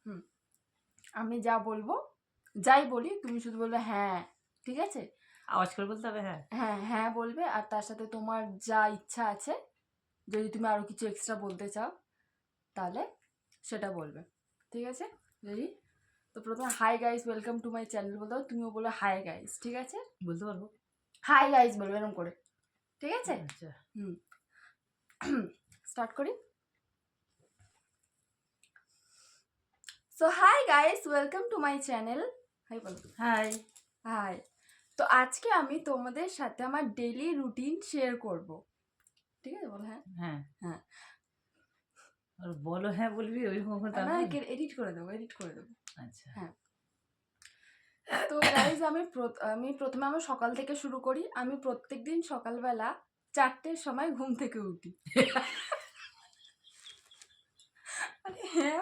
হুম, আমি যা বলবো, যাই বলি তুমি শুধু বলবে হ্যাঁ, ঠিক আছে? আওয়াজ করে বলতে হবে হ্যাঁ। হ্যাঁ হ্যাঁ বলবে, আর তার সাথে তোমার যা ইচ্ছা আছে, যদি তুমি আরো কিছু এক্সট্রা বলতে চাও তাহলে সেটা বলবে, ঠিক আছে? রেডি? তো প্রথমে high guys, welcome to my channel বলতে হবে, তুমিও বলো হাই গাইস, ঠিক আছে? বলতে পারবো? হাই গাইস বলবে এরকম করে, ঠিক আছে? আচ্ছা। হুম, স্টার্ট করি। So hi guys, welcome to my channel. Hi বলো। হাই। হাই। তো আজকে আমি তোমাদের সাথে আমার ডেইলি রুটিন শেয়ার করব, ঠিক আছে? বলো হ্যাঁ। হ্যাঁ। হ্যাঁ, আর বলো হ্যাঁ বলবি ওইরকম করে তা না নয়। এডিট করে দেবো, এডিট করে দেবো। আচ্ছা। হ্যাঁ, তো গাইজ আমি প্রথমে আমার সকাল থেকে শুরু করি। আমি প্রত্যেকদিন সকালবেলা 4টের সময় ঘুম থেকে উঠি। আরে হ্যাঁ,